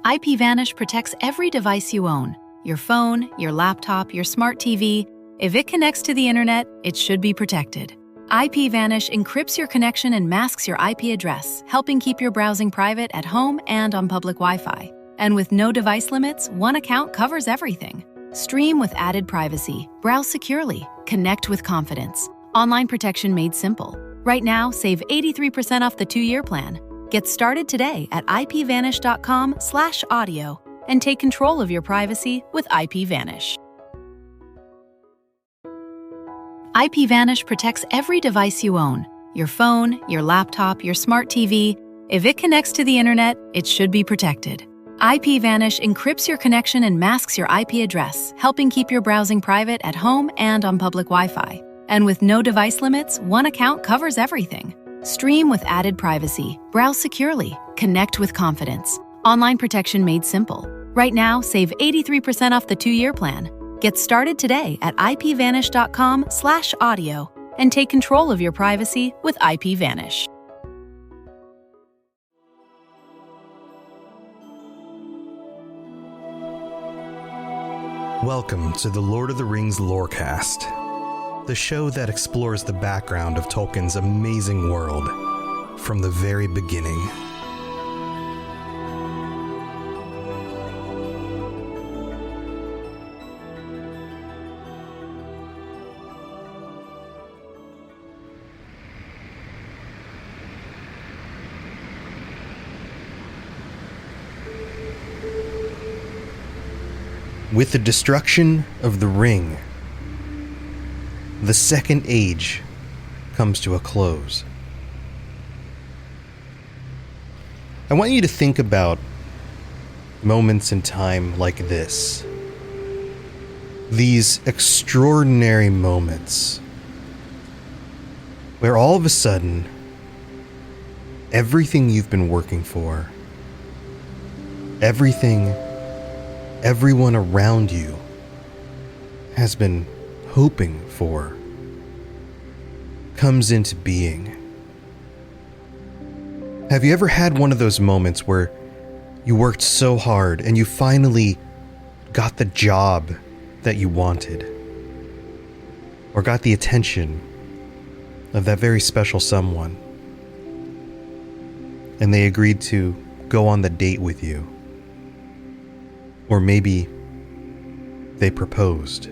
IPVanish protects every device you own. Your phone, your laptop, your smart TV. If it connects to the internet, it should be protected. IPVanish encrypts your connection and masks your IP address, helping keep your browsing private at home and on public Wi-Fi. And with no device limits, one account covers everything. Stream with added privacy, browse securely, connect with confidence. Online protection made simple. Right now, save 83% off the 2-year plan. Get started today at ipvanish.com/audio and take control of your privacy with IPVanish. IPVanish protects every device you own. Your phone, your laptop, your smart TV. If it connects to the internet, it should be protected. IPVanish encrypts your connection and masks your IP address, helping keep your browsing private at home and on public Wi-Fi. And with no device limits, one account covers everything. Stream with added privacy, browse securely, connect with confidence. Online protection made simple. Right now, save 83% off the 2-year plan. Get started today at ipvanish.com/audio and take control of your privacy with IPVanish. Welcome to the Lord of the Rings Lorecast, the show that explores the background of Tolkien's amazing world from the very beginning. With the destruction of the ring, the Second Age comes to a close. I want you to think about moments in time like this. These extraordinary moments where all of a sudden, everything you've been working for, everyone around you has been hoping for, comes into being. Have you ever had one of those moments where you worked so hard and you finally got the job that you wanted, or got the attention of that very special someone, and they agreed to go on the date with you? Or maybe they proposed.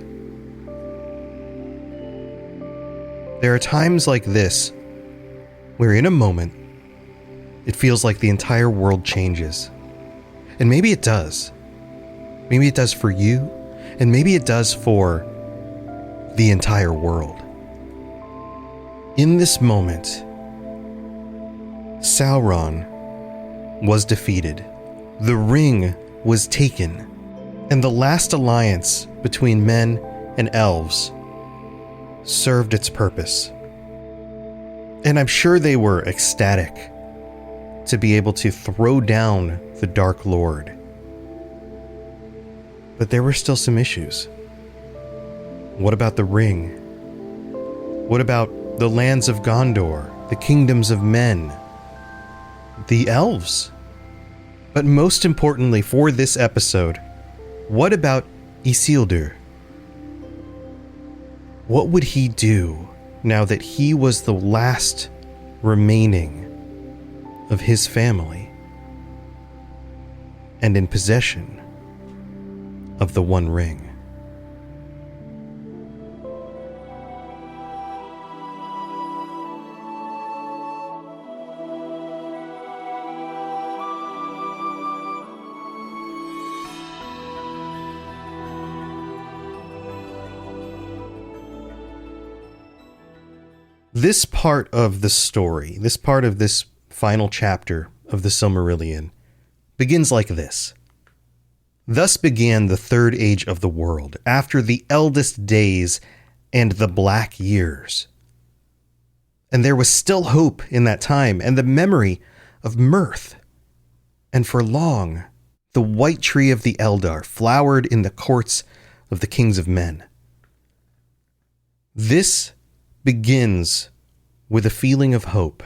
There are times like this where in a moment, it feels like the entire world changes. And maybe it does. Maybe it does for you, and maybe it does for the entire world. In this moment, Sauron was defeated. The ring was taken, and the last alliance between men and elves served its purpose. And I'm sure they were ecstatic to be able to throw down the Dark Lord. But there were still some issues. What about the ring? What about the lands of Gondor, the kingdoms of men, the elves? But most importantly for this episode, what about Isildur? What would he do now that he was the last remaining of his family and in possession of the One Ring? This part of the story, this part of this final chapter of the Silmarillion, begins like this. Thus began the Third Age of the world, after the eldest days and the black years. And there was still hope in that time, and the memory of mirth. And for long, the white tree of the Eldar flowered in the courts of the kings of men. This begins with a feeling of hope.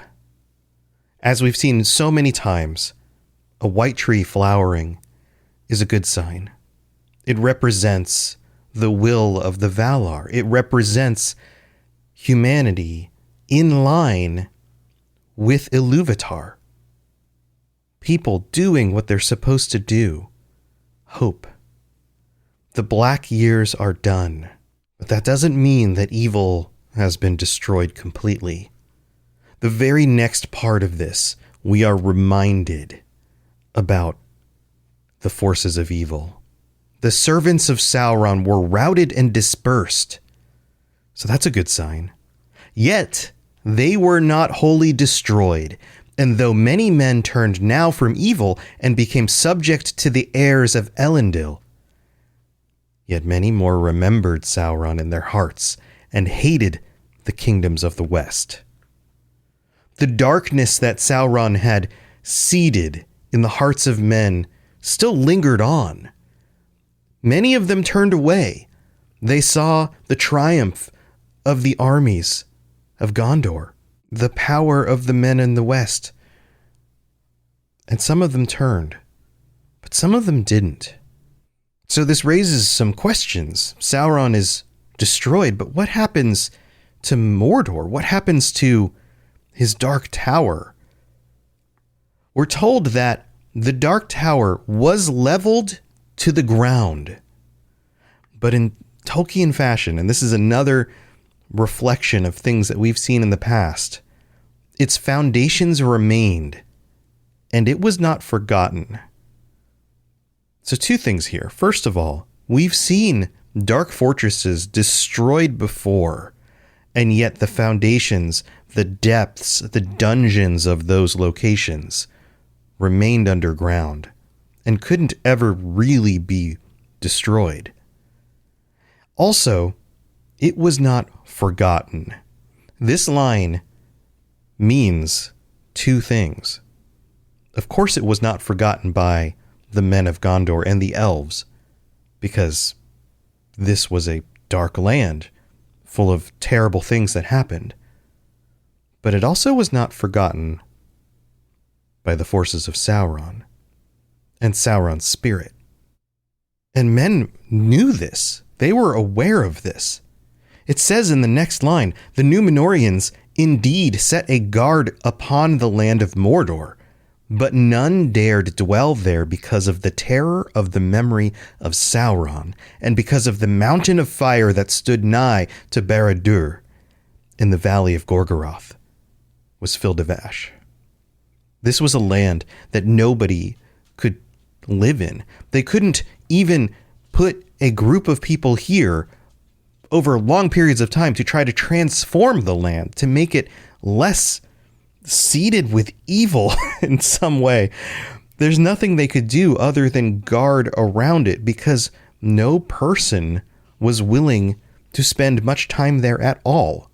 As we've seen so many times, a white tree flowering is a good sign. It represents the will of the Valar. It represents humanity in line with Iluvatar. People doing what they're supposed to do. Hope. The black years are done, but that doesn't mean that evil has been destroyed completely. The very next part of this, we are reminded about the forces of evil. The servants of Sauron were routed and dispersed. So that's a good sign. Yet, they were not wholly destroyed, and though many men turned now from evil and became subject to the heirs of Elendil, yet many more remembered Sauron in their hearts and hated the kingdoms of the West. The darkness that Sauron had seeded in the hearts of men still lingered on. Many of them turned away. They saw the triumph of the armies of Gondor, the power of the men in the West. And some of them turned, but some of them didn't. So this raises some questions. Sauron is destroyed, but what happens to Mordor? What happens to his Dark Tower? We're told that the Dark Tower was leveled to the ground. But in Tolkien fashion, and this is another reflection of things that we've seen in the past, its foundations remained, and it was not forgotten. So two things here. First of all, we've seen dark fortresses destroyed before, and yet the foundations, the depths, the dungeons of those locations remained underground and couldn't ever really be destroyed. Also, it was not forgotten. This line means two things. Of course, it was not forgotten by the men of Gondor and the elves, because this was a dark land full of terrible things that happened. But it also was not forgotten by the forces of Sauron and Sauron's spirit. And men knew this. They were aware of this. It says in the next line, the Númenóreans indeed set a guard upon the land of Mordor, but none dared dwell there because of the terror of the memory of Sauron, and because of the mountain of fire that stood nigh to Barad-dûr in the valley of Gorgoroth was filled of ash. This was a land that nobody could live in. They couldn't even put a group of people here over long periods of time to try to transform the land, to make it less seeded with evil in some way. There's nothing they could do other than guard around it, because no person was willing to spend much time there at all.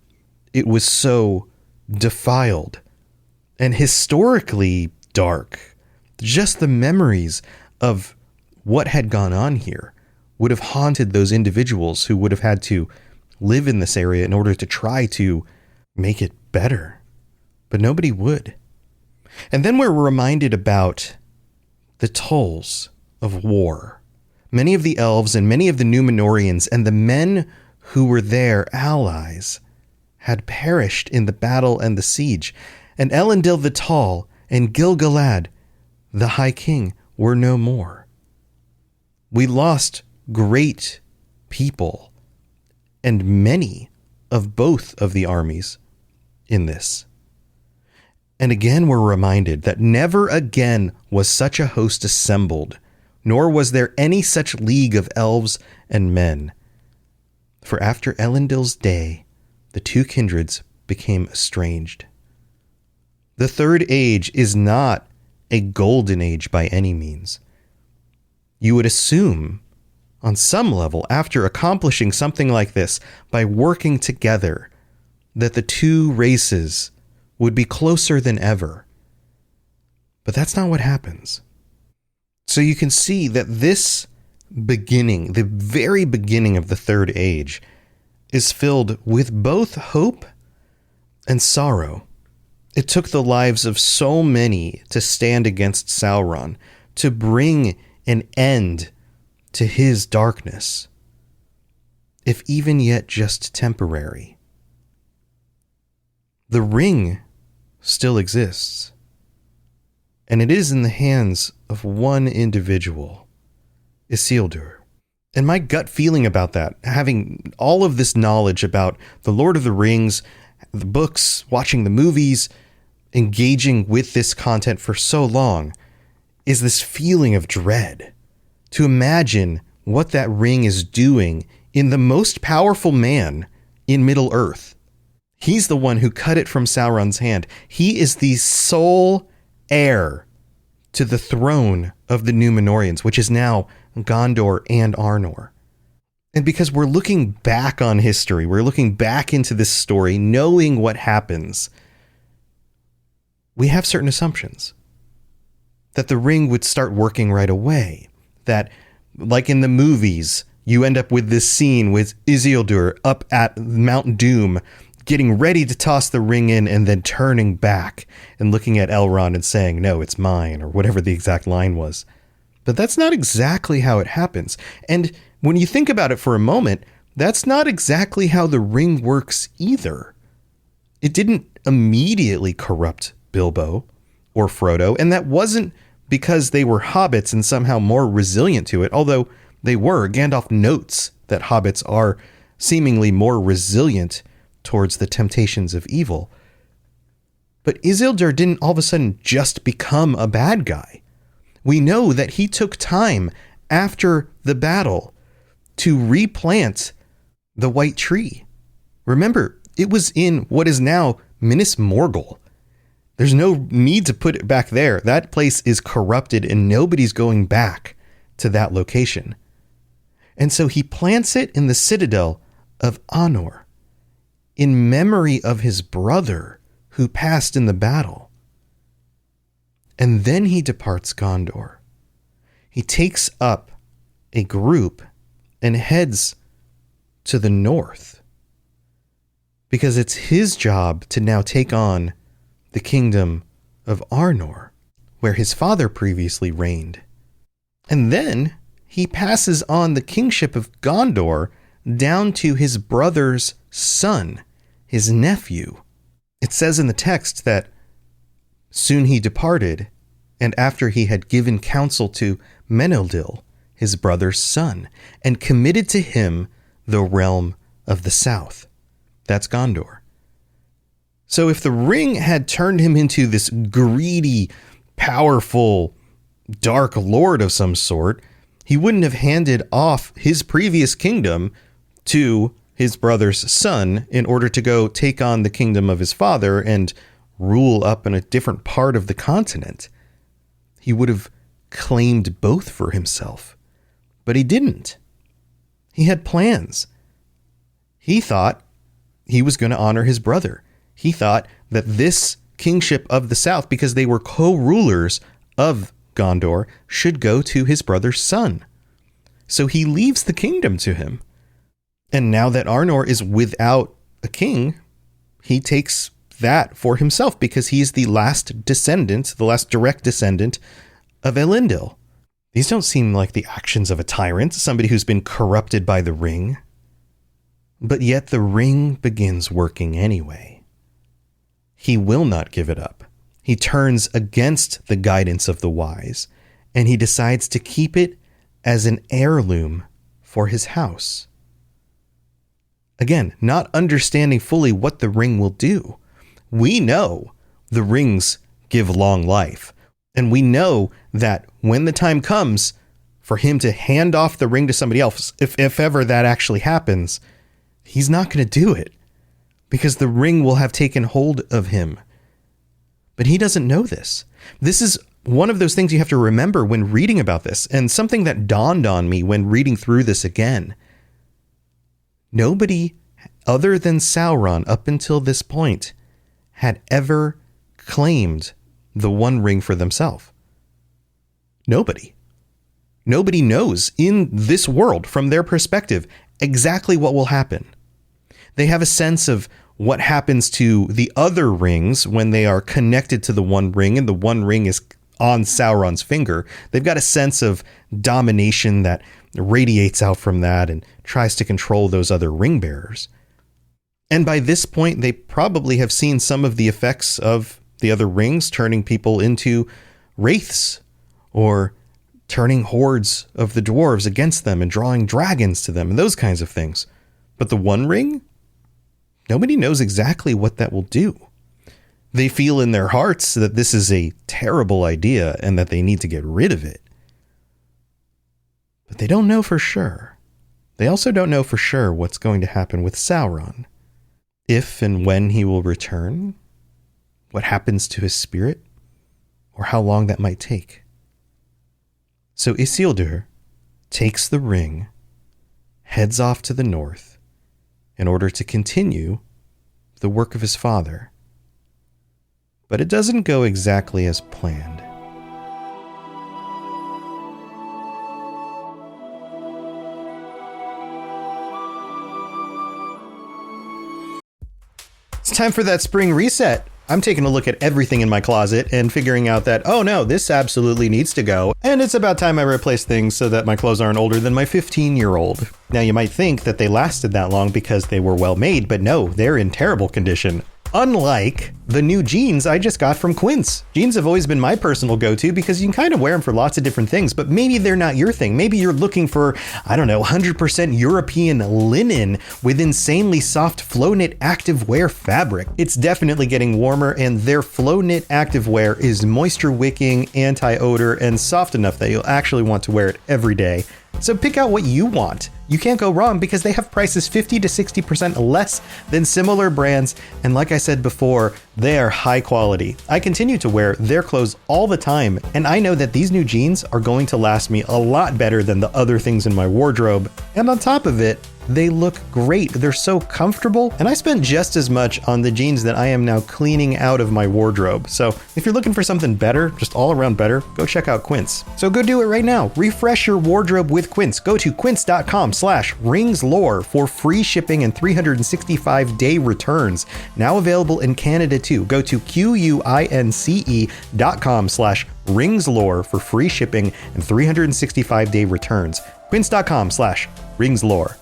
It was so defiled and historically dark. Just the memories of what had gone on here would have haunted those individuals who would have had to live in this area in order to try to make it better. But nobody would. And then we're reminded about the tolls of war. Many of the elves and many of the Númenóreans and the men who were their allies had perished in the battle and the siege. And Elendil the Tall and Gil-galad, the High King, were no more. We lost great people and many of both of the armies in this. And again, we're reminded that never again was such a host assembled, nor was there any such league of elves and men. For after Elendil's day, the two kindreds became estranged. The Third Age is not a golden age by any means. You would assume, on some level, after accomplishing something like this, by working together, that the two races would be closer than ever. But that's not what happens. So you can see that this beginning, the very beginning of the Third Age, is filled with both hope and sorrow. It took the lives of so many to stand against Sauron, to bring an end to his darkness, if even yet just temporary. The ring still exists, and it is in the hands of one individual, Isildur. And my gut feeling about that, having all of this knowledge about the Lord of the Rings, the books, watching the movies, engaging with this content for so long, is this feeling of dread. To imagine what that ring is doing in the most powerful man in Middle-earth. He's the one who cut it from Sauron's hand. He is the sole heir to the throne of the Númenóreans, which is now Gondor and Arnor. And because we're looking back on history, we're looking back into this story, knowing what happens, we have certain assumptions. That the ring would start working right away. That, like in the movies, you end up with this scene with Isildur up at Mount Doom, getting ready to toss the ring in and then turning back and looking at Elrond and saying, "No, it's mine," or whatever the exact line was. But that's not exactly how it happens. And when you think about it for a moment, that's not exactly how the ring works either. It didn't immediately corrupt Bilbo or Frodo, and that wasn't because they were hobbits and somehow more resilient to it, although they were. Gandalf notes that hobbits are seemingly more resilient towards the temptations of evil. But Isildur didn't all of a sudden just become a bad guy. We know that he took time after the battle to replant the White Tree. Remember, it was in what is now Minas Morgul. There's no need to put it back there. That place is corrupted and nobody's going back to that location. And so he plants it in the citadel of Arnor in memory of his brother who passed in the battle. And then he departs Gondor. He takes up a group and heads to the north because it's his job to now take on the kingdom of Arnor, where his father previously reigned. And then he passes on the kingship of Gondor down to his brother's son, his nephew. It says in the text that soon he departed, and after he had given counsel to Menelil, his brother's son, and committed to him the realm of the south. That's Gondor. So if the ring had turned him into this greedy, powerful, dark lord of some sort, he wouldn't have handed off his previous kingdom to his brother's son in order to go take on the kingdom of his father and rule up in a different part of the continent. He would have claimed both for himself, but he didn't. He had plans. He thought he was going to honor his brother. He thought that this kingship of the south, because they were co-rulers of Gondor, should go to his brother's son. So he leaves the kingdom to him. And now that Arnor is without a king, he takes that for himself because he's the last descendant, the last direct descendant of Elendil. These don't seem like the actions of a tyrant, somebody who's been corrupted by the ring. But yet the ring begins working anyway. He will not give it up. He turns against the guidance of the wise, and he decides to keep it as an heirloom for his house. Again, not understanding fully what the ring will do. We know the rings give long life, and we know that when the time comes for him to hand off the ring to somebody else, if ever that actually happens, he's not going to do it because the ring will have taken hold of him. But he doesn't know this. This is one of those things you have to remember when reading about this, and something that dawned on me when reading through this again. Nobody other than Sauron up until this point had ever claimed the One Ring for themselves. Nobody. Nobody knows in this world, from their perspective, exactly what will happen. They have a sense of what happens to the other rings when they are connected to the One Ring, and the One Ring is on Sauron's finger. They've got a sense of domination that radiates out from that and tries to control those other ring bearers. And by this point, they probably have seen some of the effects of the other rings turning people into wraiths or turning hordes of the dwarves against them and drawing dragons to them and those kinds of things. But the One Ring? Nobody knows exactly what that will do. They feel in their hearts that this is a terrible idea and that they need to get rid of it. But they don't know for sure. They also don't know for sure what's going to happen with Sauron. If and when he will return, what happens to his spirit, or how long that might take. So Isildur takes the ring, heads off to the north in order to continue the work of his father. But it doesn't go exactly as planned. It's time for that spring reset. I'm taking a look at everything in my closet and figuring out that, oh no, this absolutely needs to go. And it's about time I replace things so that my clothes aren't older than my 15-year-old. Now you might think that they lasted that long because they were well made, but no, they're in terrible condition. Unlike the new jeans I just got from Quince. Jeans have always been my personal go-to because you can kind of wear them for lots of different things, but maybe they're not your thing. Maybe you're looking for, 100% European linen with insanely soft flow knit activewear fabric. It's definitely getting warmer, and their flow knit activewear is moisture wicking, anti-odor, and soft enough that you'll actually want to wear it every day. So pick out what you want. You can't go wrong because they have prices 50 to 60% less than similar brands. And like I said before, they are high quality. I continue to wear their clothes all the time, and I know that these new jeans are going to last me a lot better than the other things in my wardrobe. And on top of it, they look great. They're so comfortable. And I spent just as much on the jeans that I am now cleaning out of my wardrobe. So if you're looking for something better, just all around better, go check out Quince. So go do it right now. Refresh your wardrobe with Quince. Go to quince.com/ringslore for free shipping and 365-day returns. Now available in Canada too. Go to quince.com/ringslore for free shipping and 365-day returns. Quince.com/ringslore.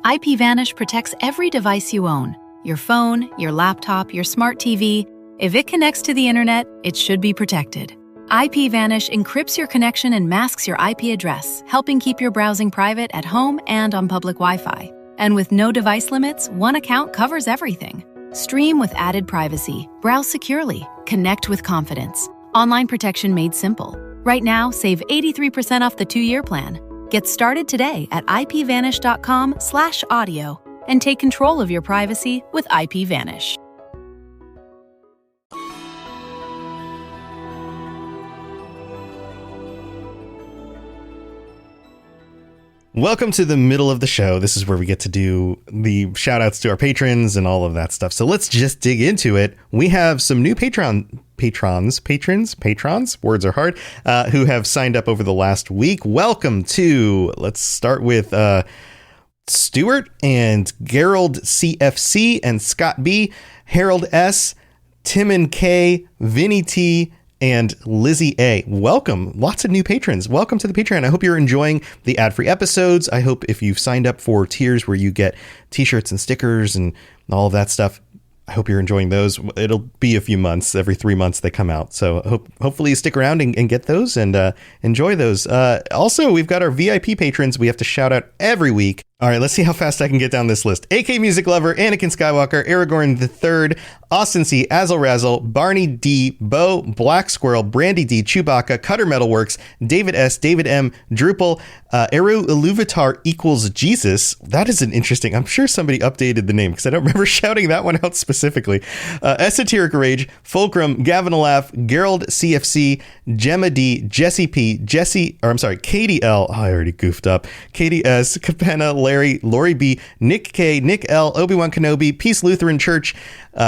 IPVanish protects every device you own. Your phone, your laptop, your smart TV. If it connects to the internet, it should be protected. IPVanish encrypts your connection and masks your IP address, helping keep your browsing private at home and on public Wi-Fi. And with no device limits, one account covers everything. Stream with added privacy, browse securely, connect with confidence. Online protection made simple. Right now, save 83% off the 2-year plan. Get started today at ipvanish.com/audio and take control of your privacy with IPVanish. Welcome to the middle of the show. This is where we get to do the shout outs to our patrons and all of that stuff. So let's just dig into it. We have some new patrons, words are hard, who have signed up over the last week. Welcome to, let's start with Stuart and Gerald CFC and Scott B, Harold S, Tim and K, Vinny T, and Lizzie A. Welcome. Lots of new patrons. Welcome to the Patreon. I hope you're enjoying the ad-free episodes. I hope if you've signed up for tiers where you get t-shirts and stickers and all of that stuff, I hope you're enjoying those. It'll be a few months. Every 3 months they come out. So hopefully you stick around and get those and enjoy those. Also, we've got our VIP patrons we have to shout out every week. All right, let's see how fast I can get down this list. AK Music Lover, Anakin Skywalker, Aragorn III, Austin C, Azzle Razzle, Barney D, Bo, Black Squirrel, Brandy D, Chewbacca, Cutter Metalworks, David S, David M, Drupal, Eru Iluvatar equals Jesus. That is an interesting, I'm sure somebody updated the name because I don't remember shouting that one out specifically. Esoteric Rage, Fulcrum, Gavin Alaf, Gerald CFC, Gemma D, Jesse P, Katie L, oh, I already goofed up, Katie S, Capenna, Larry, Lori B, Nick K, Nick L, Obi-Wan Kenobi, Peace Lutheran Church,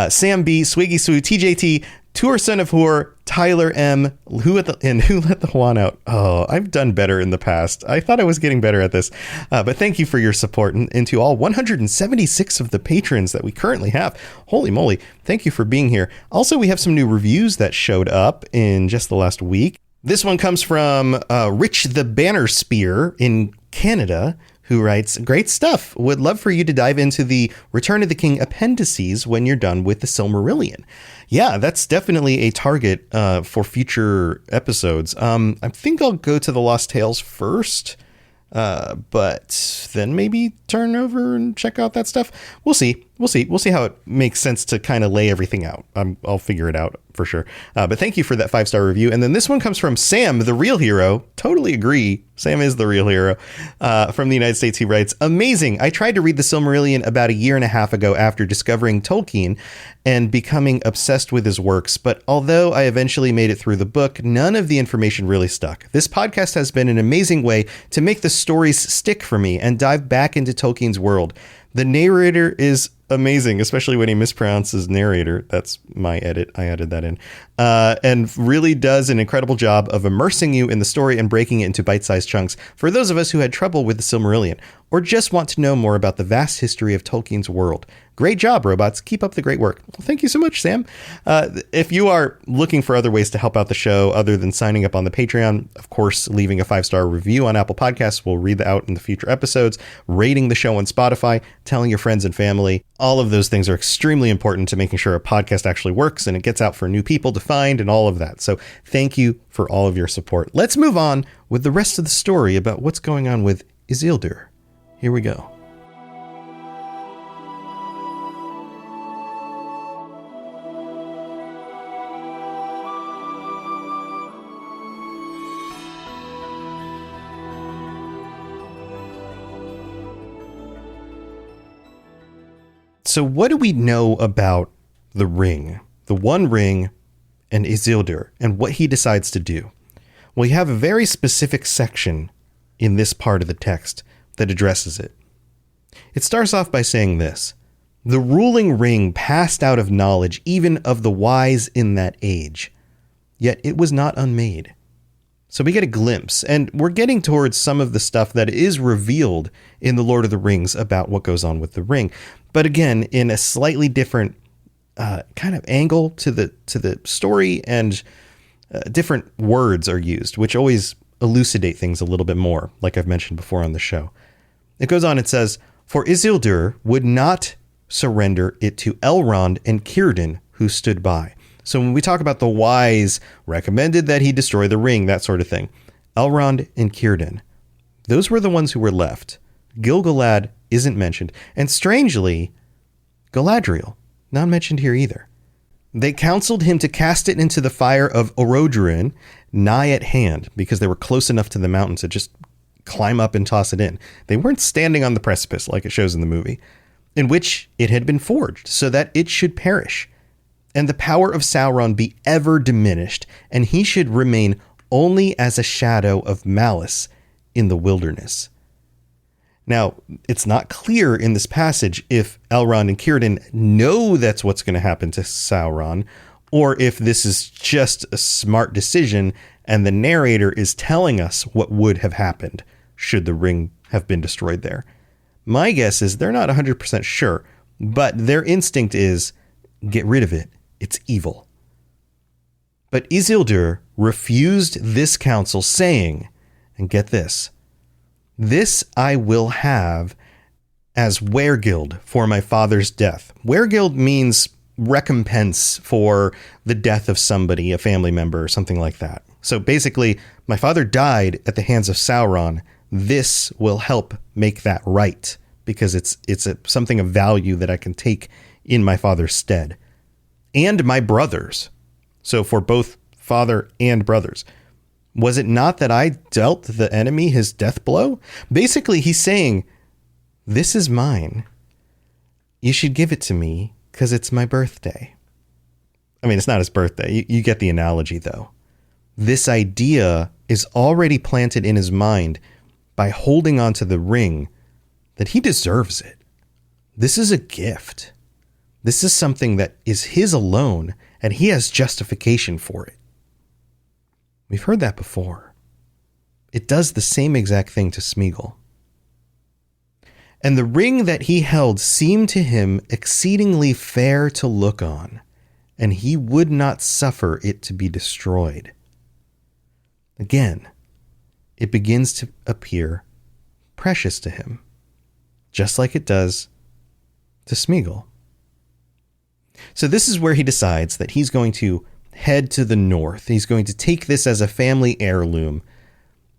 Sam B, Swiggy Swoo, TJT, Tour Son of Whore, Tyler M, Who Let the Juan Out. Oh, I've done better in the past. I thought I was getting better at this, but thank you for your support, and to all 176 of the patrons that we currently have. Holy moly, thank you for being here. Also, we have some new reviews that showed up in just the last week. This one comes from Rich the Banner Spear in Canada, who writes, "Great stuff. Would love for you to dive into the Return of the King appendices when you're done with the Silmarillion." Yeah, that's definitely a target for future episodes. I think I'll go to the Lost Tales first, but then maybe turn over and check out that stuff. We'll see. We'll see how it makes sense to kind of lay everything out. I'll figure it out for sure. But thank you for that 5-star review. And then this one comes from Sam, the real hero. Totally agree. Sam is the real hero. From the United States, he writes, "Amazing. I tried to read the Silmarillion about a year and a half ago after discovering Tolkien and becoming obsessed with his works. But although I eventually made it through the book, none of the information really stuck. This podcast has been an amazing way to make the stories stick for me and dive back into Tolkien's world. The narrator is amazing, especially when he mispronounces narrator. That's my edit. I added that in. And really does an incredible job of immersing you in the story and breaking it into bite-sized chunks for those of us who had trouble with the Silmarillion or just want to know more about the vast history of Tolkien's world. Great job, robots. Keep up the great work." Well, thank you so much, Sam. If you are looking for other ways to help out the show other than signing up on the Patreon, of course, leaving a 5-star review on Apple Podcasts, we'll read that out in the future episodes, rating the show on Spotify, telling your friends and family. All of those things are extremely important to making sure a podcast actually works and it gets out for new people to find and all of that. So thank you for all of your support. Let's move on with the rest of the story about what's going on with Isildur. Here we go. So what do we know about the ring, the One Ring, and Isildur, and what he decides to do? Well, you have a very specific section in this part of the text that addresses it. It starts off by saying this: "The ruling ring passed out of knowledge even of the wise in that age, yet it was not unmade." So we get a glimpse, and we're getting towards some of the stuff that is revealed in The Lord of the Rings about what goes on with the ring. But again, in a slightly different kind of angle to the story, and different words are used, which always elucidate things a little bit more, like I've mentioned before on the show. It goes on, it says, "For Isildur would not surrender it to Elrond and Círdan, who stood by." So when we talk about the wise recommended that he destroy the ring, that sort of thing, Elrond and Círdan, those were the ones who were left. Gil-galad isn't mentioned. And strangely, Galadriel, not mentioned here either. They counseled him to cast it into the fire of Orodruin, nigh at hand, because they were close enough to the mountain to just climb up and toss it in. They weren't standing on the precipice like it shows in the movie, in which it had been forged, so that it should perish, and the power of Sauron be ever diminished, and he should remain only as a shadow of malice in the wilderness. Now, it's not clear in this passage if Elrond and Círdan know that's what's going to happen to Sauron, or if this is just a smart decision and the narrator is telling us what would have happened should the ring have been destroyed there. My guess is they're not 100% sure, but their instinct is, get rid of it. It's evil. But Isildur refused this counsel, saying, and get this, "This I will have as weregild for my father's death." Weregild means recompense for the death of somebody, a family member or something like that. So basically, my father died at the hands of Sauron. This will help make that right, because it's something of value that I can take in my father's stead. And my brothers. So for both father and brothers. Was it not that I dealt the enemy his death blow? Basically, he's saying, this is mine. You should give it to me because it's my birthday. I mean, it's not his birthday. You get the analogy, though. This idea is already planted in his mind by holding on to the ring that he deserves it. This is a gift. This is something that is his alone, and he has justification for it. We've heard that before. It does the same exact thing to Smeagol. And the ring that he held seemed to him exceedingly fair to look on, and he would not suffer it to be destroyed. Again, it begins to appear precious to him, just like it does to Smeagol. So this is where he decides that he's going to head to the north. He's going to take this as a family heirloom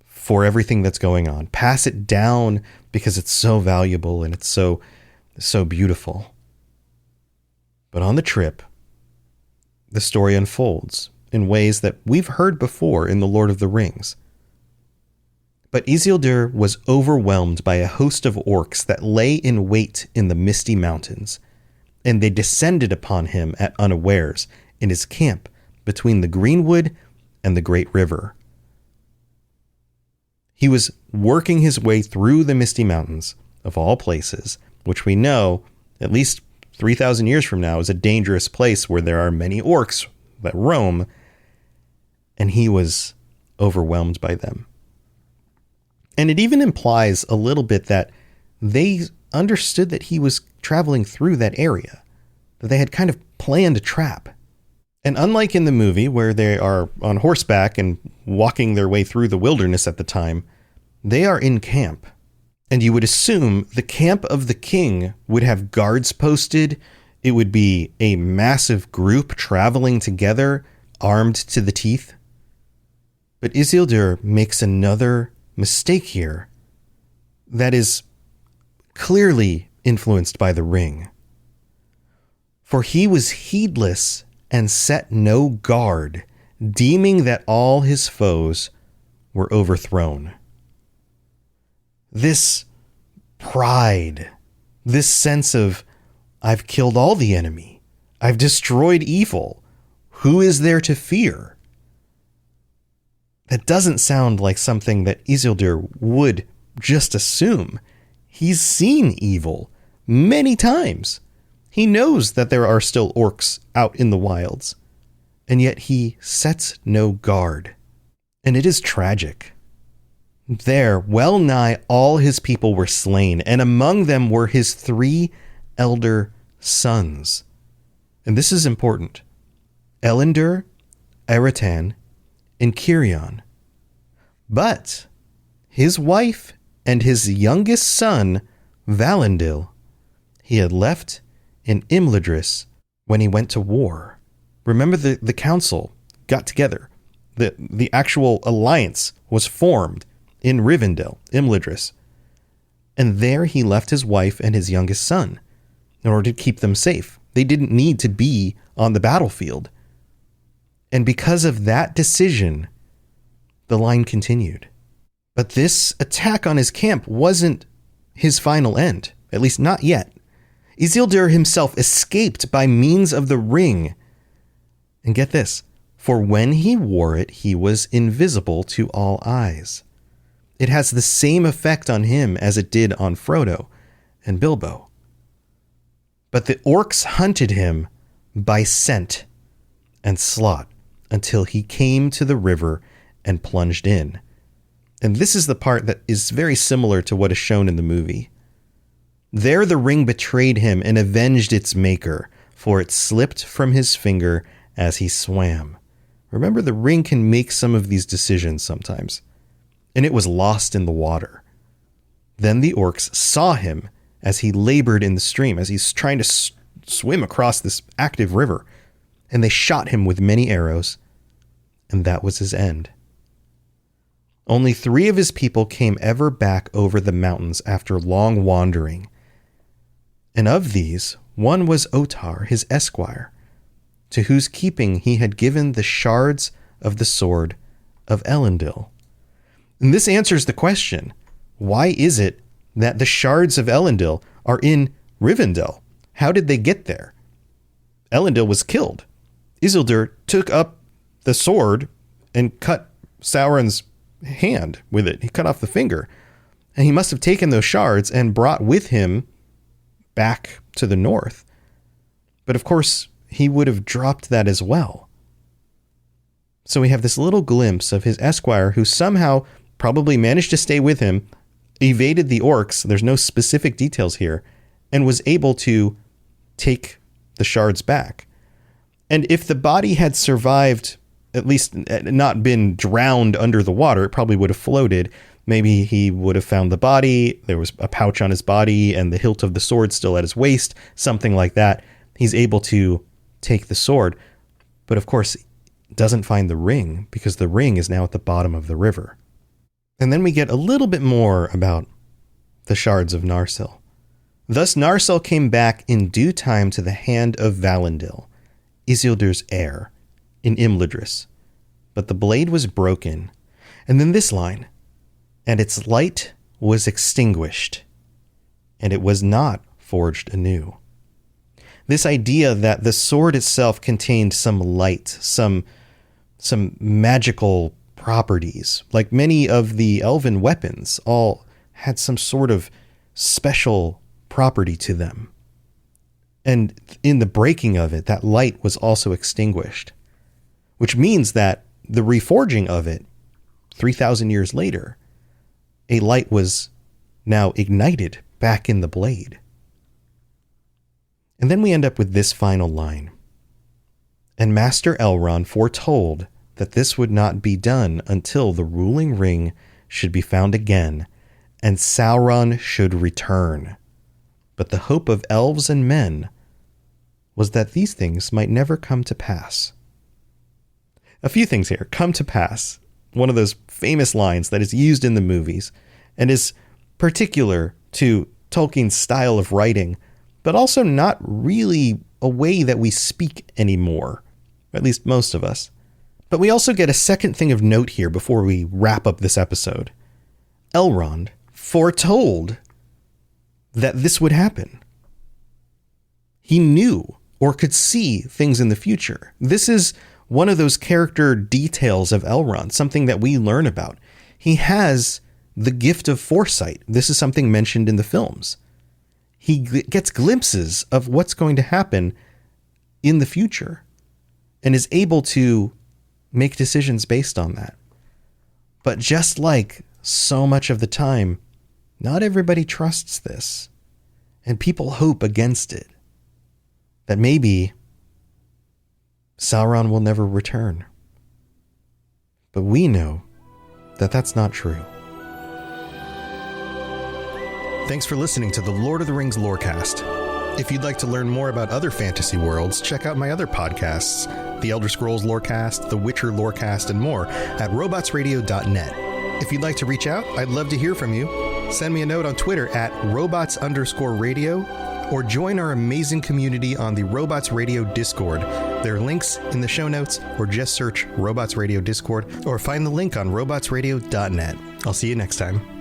for everything that's going on, pass it down because it's so valuable and it's so beautiful. But on the trip, the story unfolds in ways that we've heard before in The Lord of the Rings. But Isildur was overwhelmed by a host of orcs that lay in wait in the misty mountains, and they descended upon him at unawares in his camp between the Greenwood and the Great River. He was working his way through the Misty Mountains, of all places, which we know, at least 3,000 years from now, is a dangerous place where there are many orcs that roam, and he was overwhelmed by them. And it even implies a little bit that they understood that he was traveling through that area, that they had kind of planned a trap. And unlike in the movie where they are on horseback and walking their way through the wilderness at the time, they are in camp. And you would assume the camp of the king would have guards posted. It would be a massive group traveling together, armed to the teeth. But Isildur makes another mistake here that is clearly influenced by the ring. For he was heedless and set no guard, deeming that all his foes were overthrown. This pride, this sense of, I've killed all the enemy, I've destroyed evil, who is there to fear? That doesn't sound like something that Isildur would just assume. He's seen evil many times. He knows that there are still orcs out in the wilds, and yet he sets no guard. And it is tragic. There, well nigh all his people were slain, and among them were his 3 elder sons. And this is important. Elendur, Eretan, and Cirion. But his wife and his youngest son, Valendil, he had left in Imladris when he went to war. Remember, the council got together. The actual alliance was formed in Rivendell, Imladris. And there he left his wife and his youngest son in order to keep them safe. They didn't need to be on the battlefield. And because of that decision, the line continued. But this attack on his camp wasn't his final end, at least not yet. Isildur himself escaped by means of the ring. And get this, for when he wore it, he was invisible to all eyes. It has the same effect on him as it did on Frodo and Bilbo. But the orcs hunted him by scent and slot until he came to the river and plunged in. And this is the part that is very similar to what is shown in the movie. There the ring betrayed him and avenged its maker, for it slipped from his finger as he swam. Remember, the ring can make some of these decisions sometimes. And it was lost in the water. Then the orcs saw him as he labored in the stream, as he's trying to swim across this active river. And they shot him with many arrows. And that was his end. Only 3 of his people came ever back over the mountains after long wandering. And of these, one was Otar, his esquire, to whose keeping he had given the shards of the sword of Elendil. And this answers the question, why is it that the shards of Elendil are in Rivendell? How did they get there? Elendil was killed. Isildur took up the sword and cut Sauron's hand with it. He cut off the finger. And he must have taken those shards and brought with him back to the north. But of course, he would have dropped that as well. So we have this little glimpse of his esquire who somehow probably managed to stay with him, evaded the orcs, there's no specific details here, and was able to take the shards back. And if the body had survived, at least not been drowned under the water, it probably would have floated. Maybe he would have found the body, there was a pouch on his body and the hilt of the sword still at his waist, something like that. He's able to take the sword, but of course doesn't find the ring because the ring is now at the bottom of the river. And then we get a little bit more about the shards of Narsil. Thus Narsil came back in due time to the hand of Valendil, Isildur's heir, in Imladris. But the blade was broken. And then this line, and its light was extinguished, and it was not forged anew. This idea that the sword itself contained some light, some magical properties, like many of the elven weapons, all had some sort of special property to them. And in the breaking of it, that light was also extinguished, which means that the reforging of it 3,000 years later, a light was now ignited back in the blade. And then we end up with this final line. And Master Elrond foretold that this would not be done until the ruling ring should be found again, and Sauron should return. But the hope of elves and men was that these things might never come to pass. A few things here. Come to pass. One of those famous lines that is used in the movies and is particular to Tolkien's style of writing, but also not really a way that we speak anymore, at least most of us. But we also get a second thing of note here before we wrap up this episode. Elrond foretold that this would happen. He knew or could see things in the future. This is one of those character details of Elrond, something that we learn about. He has the gift of foresight. This is something mentioned in the films. He gets glimpses of what's going to happen in the future and is able to make decisions based on that. But just like so much of the time, not everybody trusts this, and people hope against it, that maybe Sauron will never return. But we know that that's not true. Thanks for listening to the Lord of the Rings Lorecast. If you'd like to learn more about other fantasy worlds, check out my other podcasts, The Elder Scrolls Lorecast, The Witcher Lorecast, and more at robotsradio.net. If you'd like to reach out, I'd love to hear from you. Send me a note on Twitter at robots_radio, or join our amazing community on the Robots Radio Discord. There are links in the show notes, or just search Robots Radio Discord, or find the link on robotsradio.net. I'll see you next time.